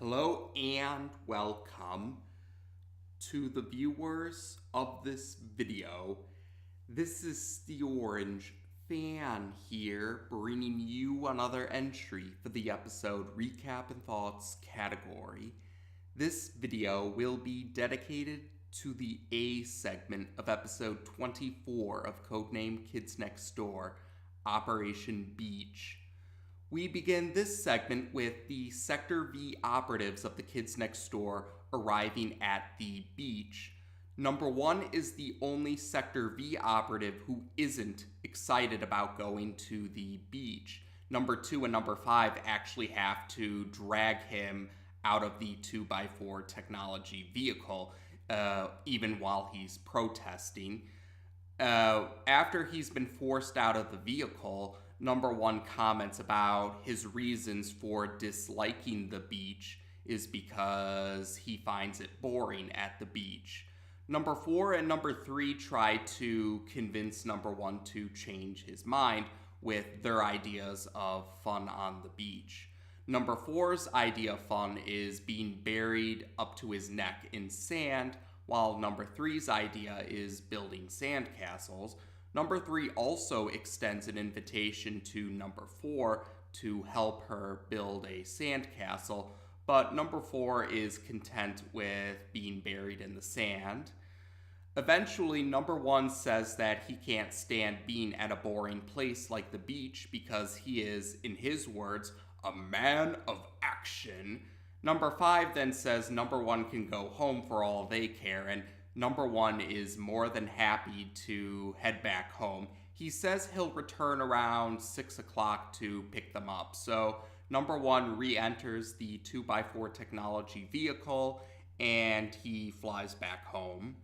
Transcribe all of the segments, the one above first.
Hello and welcome to the viewers of this video. This is the Orange Fan here, bringing you another entry for the episode Recap and Thoughts category. This video will be dedicated to the A segment of episode 24 of Codename Kids Next Door, Operation B.E.A.C.H. We begin this segment with the Sector V operatives of the Kids Next Door arriving at the beach. Number 1 is the only Sector V operative who isn't excited about going to the beach. Number 2 and number 5 actually have to drag him out of the 2x4 technology vehicle, even while he's protesting. After he's been forced out of the vehicle, Number 1 comments about his reasons for disliking the beach is because he finds it boring at the beach. Number 4 and number 3 try to convince number 1 to change his mind with their ideas of fun on the beach. Number 4's idea of fun is being buried up to his neck in sand, while number 3's idea is building sandcastles. Number 3 also extends an invitation to number 4 to help her build a sandcastle, but number 4 is content with being buried in the sand. Eventually, number 1 says that he can't stand being at a boring place like the beach because he is, in his words, a man of action. Number 5 then says number 1 can go home for all they care, and number 1 is more than happy to head back home. He says he'll return around 6 o'clock to pick them up. So number 1 re-enters the 2x4 technology vehicle and he flies back home.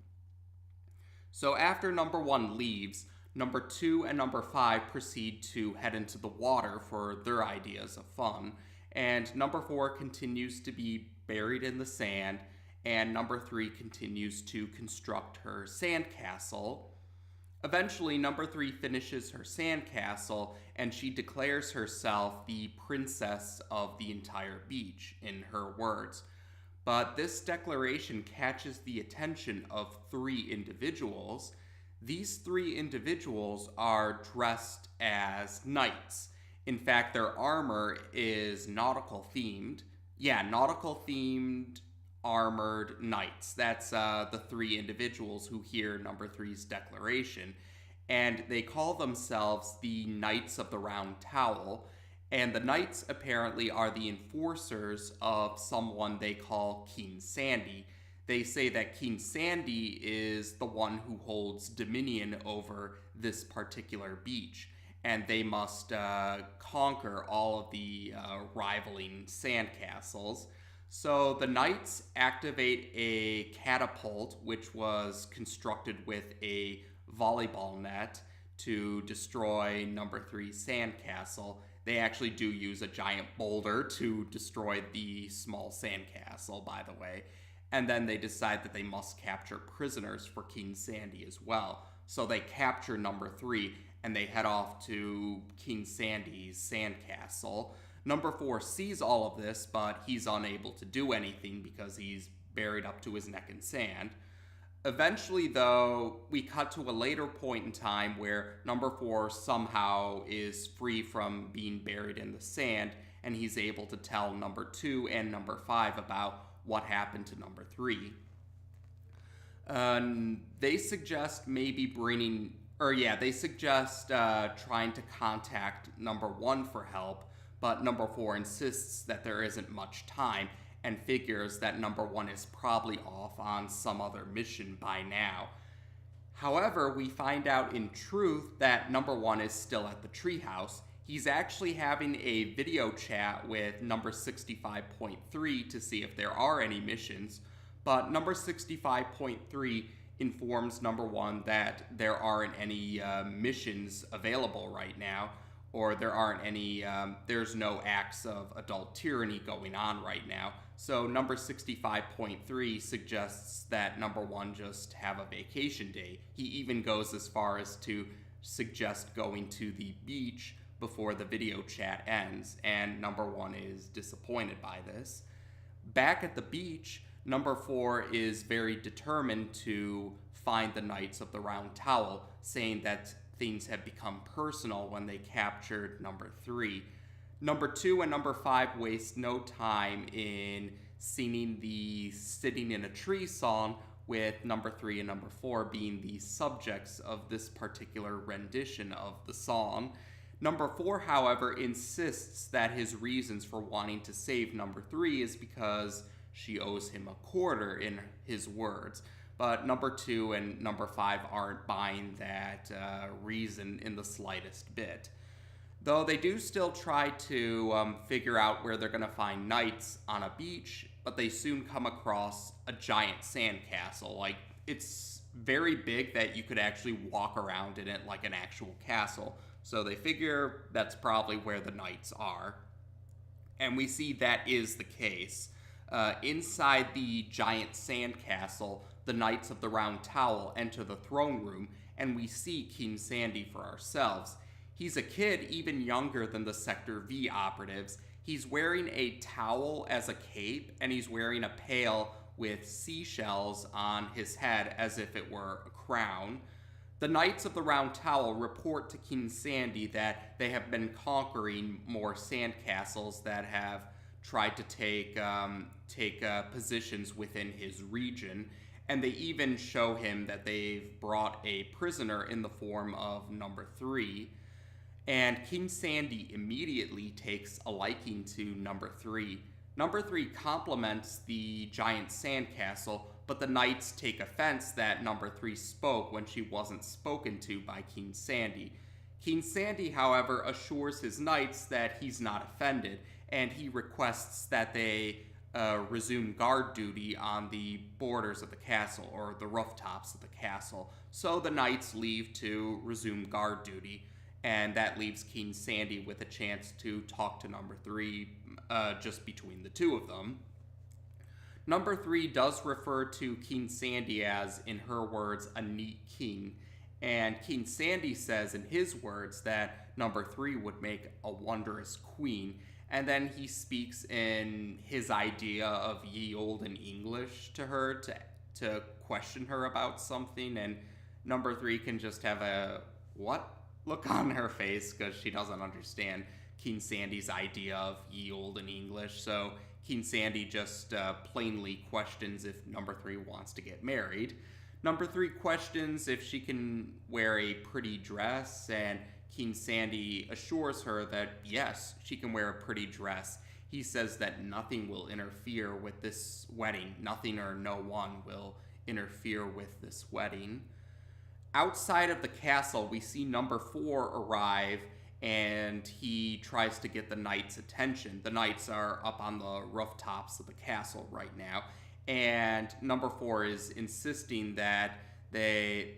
So after number 1 leaves, number 2 and number 5 proceed to head into the water for their ideas of fun. And number 4 continues to be buried in the sand, and number 3 continues to construct her sandcastle. Eventually, number 3 finishes her sandcastle, and she declares herself the princess of the entire beach, in her words. But this declaration catches the attention of 3 individuals. These 3 individuals are dressed as knights. In fact, their armor is nautical themed. Yeah, nautical themed armored knights. That's the 3 individuals who hear number 3's declaration. And they call themselves the Knights of the Round Towel. And the knights apparently are the enforcers of someone they call King Sandy. They say that King Sandy is the one who holds dominion over this particular beach, and they must conquer all of the rivaling sandcastles. So the knights activate a catapult, which was constructed with a volleyball net, to destroy number 3's sandcastle. They actually do use a giant boulder to destroy the small sandcastle, by the way. And then they decide that they must capture prisoners for King Sandy as well. So they capture number 3 and they head off to King Sandy's sandcastle. Number 4 sees all of this, but he's unable to do anything because he's buried up to his neck in sand. Eventually, though, we cut to a later point in time where number 4 somehow is free from being buried in the sand, and he's able to tell number 2 and number 5 about what happened to number 3. They suggest trying to contact number 1 for help, but number 4 insists that there isn't much time and figures that number 1 is probably off on some other mission by now. However, we find out in truth that number 1 is still at the treehouse. He's actually having a video chat with number 65.3 to see if there are any missions, but number 65.3 informs number 1 that there aren't any missions available right now, or there's no acts of adult tyranny going on right now. So number 65.3 suggests that number 1 just have a vacation day. He even goes as far as to suggest going to the beach before the video chat ends, and number 1 is disappointed by this. Back at the beach, number 4 is very determined to find the Knights of the Round Towel, saying that things have become personal when they captured number 3. Number 2 and number 5 waste no time in singing the Sitting in a Tree song, with number 3 and number 4 being the subjects of this particular rendition of the song. Number 4, however, insists that his reasons for wanting to save number 3 is because she owes him a quarter, in his words. But number 2 and number 5 aren't buying that reason in the slightest bit. Though they do still try to figure out where they're going to find knights on a beach, but they soon come across a giant sandcastle. Like, it's very big that you could actually walk around in it like an actual castle. So they figure that's probably where the knights are. And we see that is the case. Inside the giant sandcastle, the Knights of the Round Towel enter the throne room, and we see King Sandy for ourselves. He's a kid even younger than the Sector V operatives. He's wearing a towel as a cape, and he's wearing a pail with seashells on his head as if it were a crown. The Knights of the Round Towel report to King Sandy that they have been conquering more sandcastles that have tried to take positions within his region, and they even show him that they've brought a prisoner in the form of number 3. And King Sandy immediately takes a liking to number 3. Number 3 compliments the giant sandcastle, but the knights take offense that number 3 spoke when she wasn't spoken to by King Sandy. King Sandy, however, assures his knights that he's not offended, and he requests that they resume guard duty on the borders of the castle, or the rooftops of the castle. So the knights leave to resume guard duty, and that leaves King Sandy with a chance to talk to number 3 just between the two of them. Number 3 does refer to King Sandy as, in her words, a neat king, and King Sandy says in his words that number 3 would make a wondrous queen, and then he speaks in his idea of ye olden English to her to question her about something, and number 3 can just have a what look on her face because she doesn't understand King Sandy's idea of ye olden English. So King Sandy just plainly questions if number 3 wants to get married. Number 3 questions if she can wear a pretty dress, and King Sandy assures her that yes, she can wear a pretty dress. He says that nothing will interfere with this wedding. Nothing or no one will interfere with this wedding. Outside of the castle, we see number 4 arrive, and he tries to get the knights' attention. The knights are up on the rooftops of the castle right now, and number 4 is insisting that they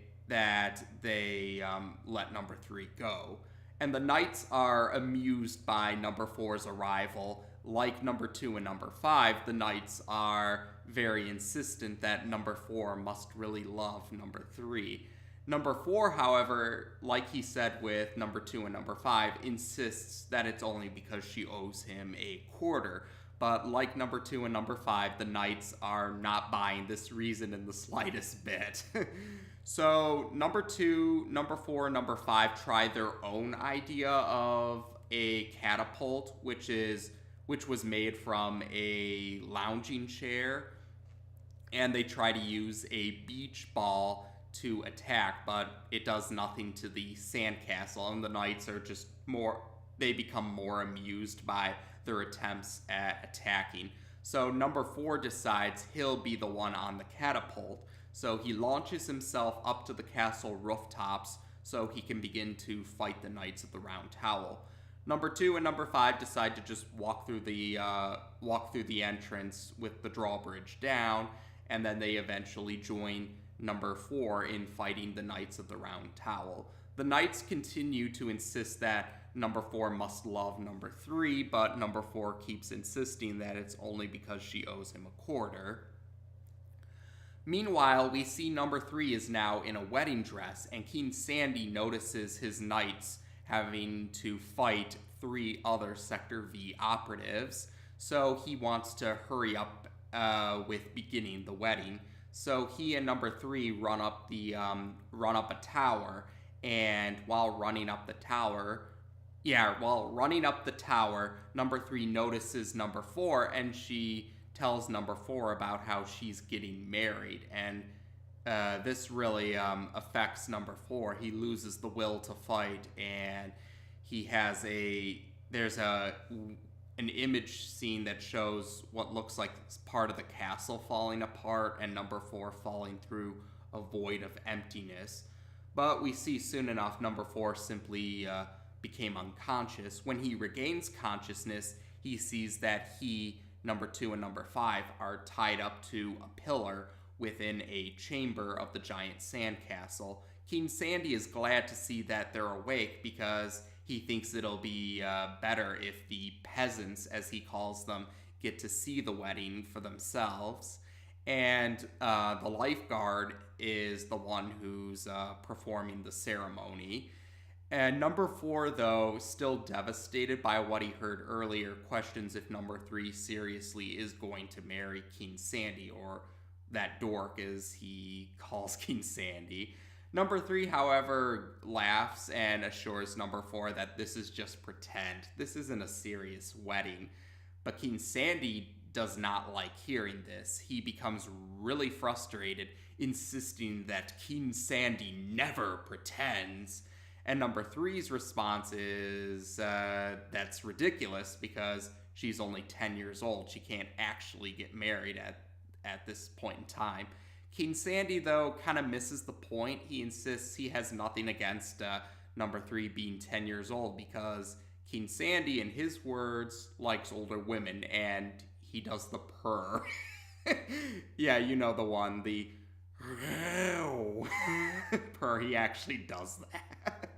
let number 3 go. And the knights are amused by number 4's arrival. Like number 2 and number 5, the knights are very insistent that number 4 must really love number 3. Number 4, however, like he said with number 2 and number 5, insists that it's only because she owes him a quarter. But like number 2 and number 5, the knights are not buying this reason in the slightest bit. So number 2, number 4, and number 5 try their own idea of a catapult, which was made from a lounging chair, and they try to use a beach ball to attack, but it does nothing to the sandcastle, and the knights are just they become more amused by their attempts at attacking. So number 4 decides he'll be the one on the catapult, so he launches himself up to the castle rooftops so he can begin to fight the Knights of the Round Towel. Number 2 and number 5 decide to just walk through the entrance with the drawbridge down, and then they eventually join number 4 in fighting the Knights of the Round Towel. The Knights continue to insist that number 4 must love number 3, but number 4 keeps insisting that it's only because she owes him a quarter. Meanwhile, we see number 3 is now in a wedding dress, and King Sandy notices his knights having to fight 3 other Sector V operatives, so he wants to hurry up with beginning the wedding. So he and number 3 run up a tower, and while running up the tower, number 3 notices number 4, and she tells number 4 about how she's getting married, and this really affects number 4. He loses the will to fight, and there's an image scene that shows what looks like part of the castle falling apart and number 4 falling through a void of emptiness. But we see soon enough number 4 simply became unconscious. When he regains consciousness, he sees that number 2 and number 5 are tied up to a pillar within a chamber of the giant sandcastle. King Sandy is glad to see that they're awake because he thinks it'll be better if the peasants, as he calls them, get to see the wedding for themselves. And the lifeguard is the one who's performing the ceremony. And number 4, though, still devastated by what he heard earlier, questions if number 3 seriously is going to marry King Sandy, or that dork as he calls King Sandy. Number 3, however, laughs and assures number 4 that this is just pretend. This isn't a serious wedding. But King Sandy does not like hearing this. He becomes really frustrated, insisting that King Sandy never pretends. And number 3's response is, that's ridiculous because she's only 10 years old. She can't actually get married at this point in time. King Sandy, though, kind of misses the point. He insists he has nothing against number 3 being 10 years old because King Sandy, in his words, likes older women, and he does the purr. Yeah, you know the one, the purr. He actually does that.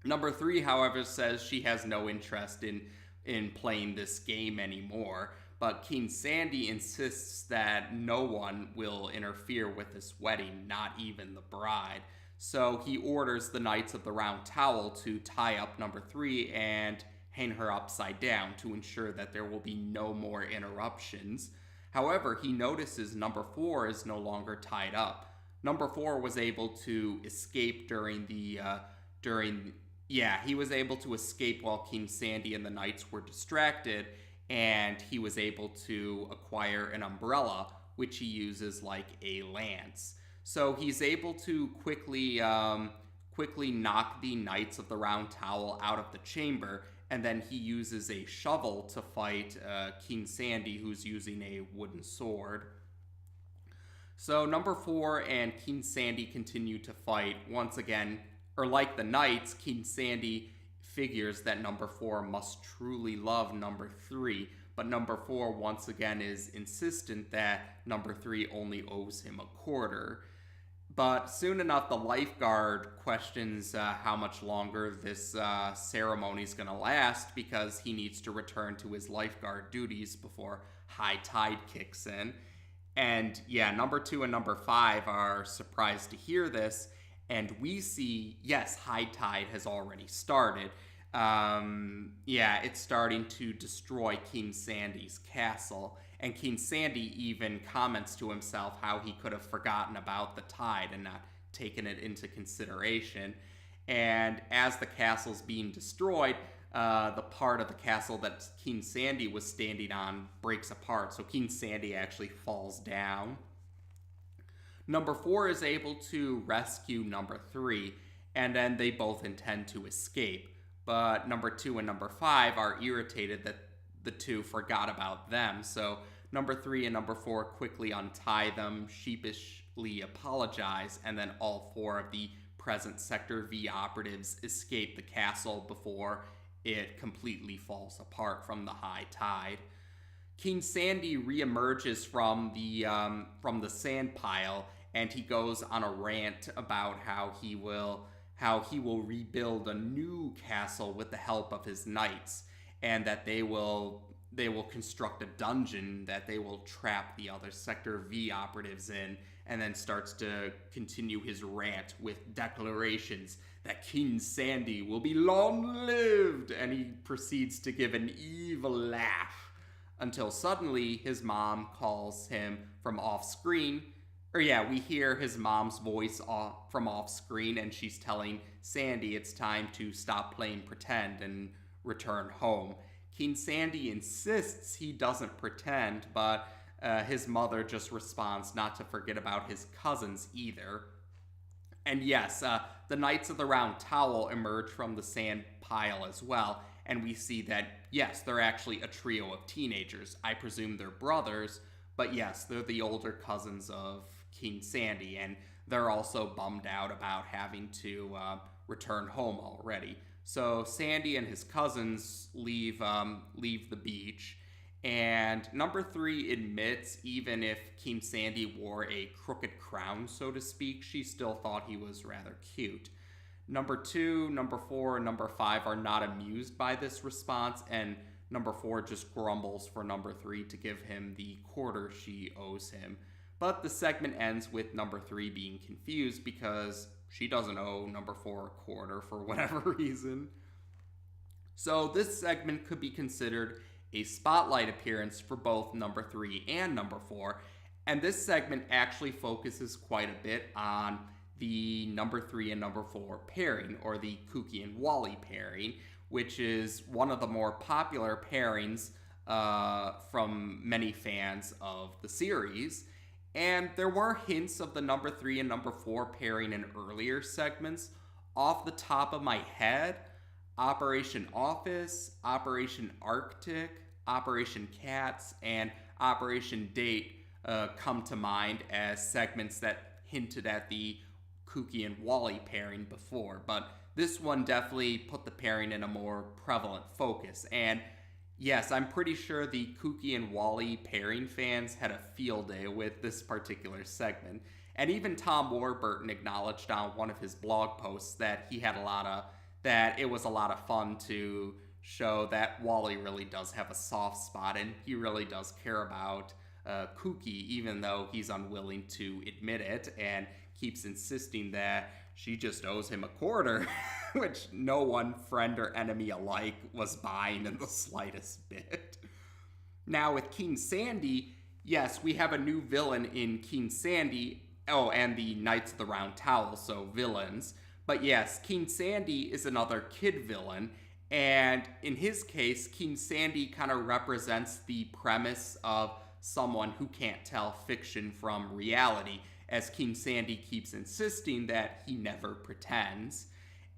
Number 3, however, says she has no interest in playing this game anymore, but King Sandy insists that no one will interfere with this wedding, not even the bride. So he orders the Knights of the Round Towel to tie up number 3 and hang her upside down to ensure that there will be no more interruptions. However, he notices number 4 is no longer tied up. Number 4 was able to escape he was able to escape while King Sandy and the Knights were distracted, and he was able to acquire an umbrella, which he uses like a lance. So he's able to quickly knock the Knights of the Round Towel out of the chamber, and then he uses a shovel to fight King Sandy, who's using a wooden sword. So number 4 and King Sandy continue to fight. Once again, or like the Knights, King Sandy figures that number 4 must truly love number 3, but number 4 once again is insistent that number 3 only owes him a quarter. But soon enough, the lifeguard questions how much longer this ceremony is going to last because he needs to return to his lifeguard duties before high tide kicks in. And yeah, number 2 and number 5 are surprised to hear this, and we see, yes, high tide has already started. It's starting to destroy King Sandy's castle, and King Sandy even comments to himself how he could have forgotten about the tide and not taken it into consideration. And as the castle's being destroyed, the part of the castle that King Sandy was standing on breaks apart, so King Sandy actually falls down. Number 4 is able to rescue number 3, and then they both intend to escape. But number 2 and number 5 are irritated that the 2 forgot about them, so number 3 and number 4 quickly untie them, sheepishly apologize, and then all 4 of the present Sector V operatives escape the castle before it completely falls apart from the high tide. King Sandy reemerges from the sand pile, and he goes on a rant about how he will rebuild a new castle with the help of his knights, and that they will construct a dungeon that they will trap the other Sector V operatives in, and then starts to continue his rant with declarations that King Sandy will be long-lived, and he proceeds to give an evil laugh. until suddenly his mom calls him from off screen. Or yeah, we hear his mom's voice from off screen, and she's telling Sandy it's time to stop playing pretend and return home. King Sandy insists he doesn't pretend, but his mother just responds not to forget about his cousins either. And yes, the Knights of the Round Towel emerge from the sand pile as well, and we see that, yes, they're actually a trio of teenagers. I presume they're brothers, but yes, they're the older cousins of King Sandy, and they're also bummed out about having to return home already. So Sandy and his cousins leave the beach, and number 3 admits even if King Sandy wore a crooked crown, so to speak, she still thought he was rather cute. Number 2, number 4, and number 5 are not amused by this response, and number 4 just grumbles for number 3 to give him the quarter she owes him. But the segment ends with number 3 being confused because she doesn't owe number 4 a quarter for whatever reason. So this segment could be considered a spotlight appearance for both number 3 and number 4, and this segment actually focuses quite a bit on the number 3 and number 4 pairing, or the Kuki and Wally pairing, which is one of the more popular pairings from many fans of the series. And there were hints of the number 3 and number 4 pairing in earlier segments. Off the top of my head, Operation Office, Operation Arctic, Operation Cats, and Operation Date come to mind as segments that hinted at the Kuki and Wally pairing before, but this one definitely put the pairing in a more prevalent focus. And yes, I'm pretty sure the Kuki and Wally pairing fans had a field day with this particular segment. And even Tom Warburton acknowledged on one of his blog posts that that it was a lot of fun to show that Wally really does have a soft spot, and he really does care about Kuki, even though he's unwilling to admit it and keeps insisting that she just owes him a quarter, which no one, friend or enemy alike, was buying in the slightest bit. Now with King Sandy, yes, we have a new villain in King Sandy, and the Knights of the Round Towel, so villains. But yes, King Sandy is another kid villain, and in his case, King Sandy kind of represents the premise of someone who can't tell fiction from reality, as King Sandy keeps insisting that he never pretends.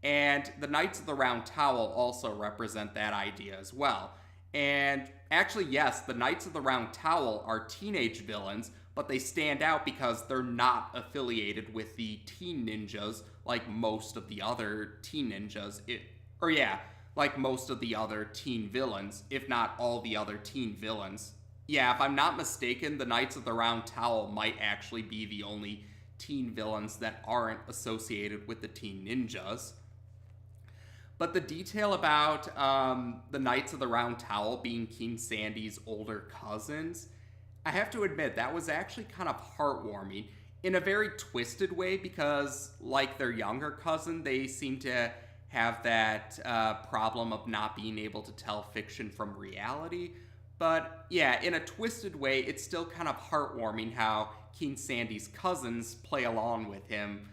And the Knights of the Round Towel also represent that idea as well. And actually, yes, the Knights of the Round Towel are teenage villains, but they stand out because they're not affiliated with the teen ninjas like most of the other teen ninjas. Like most of the other teen villains, if not all the other teen villains. Yeah, if I'm not mistaken, the Knights of the Round Towel might actually be the only teen villains that aren't associated with the teen ninjas. But the detail about the Knights of the Round Towel being King Sandy's older cousins, I have to admit, that was actually kind of heartwarming in a very twisted way because, like their younger cousin, they seem to have that problem of not being able to tell fiction from reality. But yeah, in a twisted way, it's still kind of heartwarming how King Sandy's cousins play along with him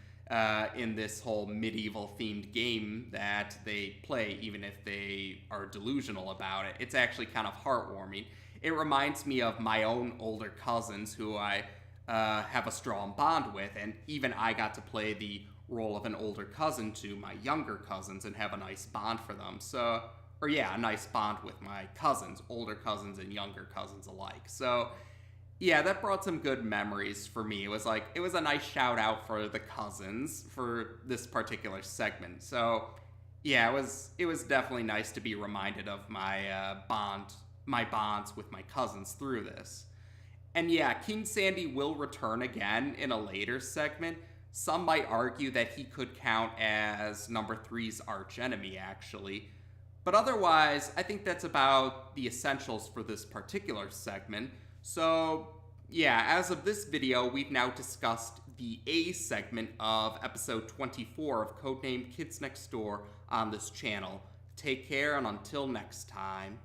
in this whole medieval-themed game that they play, even if they are delusional about it. It's actually kind of heartwarming. It reminds me of my own older cousins who I have a strong bond with, and even I got to play the role of an older cousin to my younger cousins and have a nice bond for them. A nice bond with my cousins, older cousins and younger cousins alike. So yeah, that brought some good memories for me. It was a nice shout out for the cousins for this particular segment. So yeah, it was definitely nice to be reminded of my bonds with my cousins through this. And yeah, King Sandy will return again in a later segment. Some might argue that he could count as number 3's archenemy, actually. But otherwise, I think that's about the essentials for this particular segment. So yeah, as of this video, we've now discussed the A segment of episode 24 of Codename Kids Next Door on this channel. Take care, and until next time.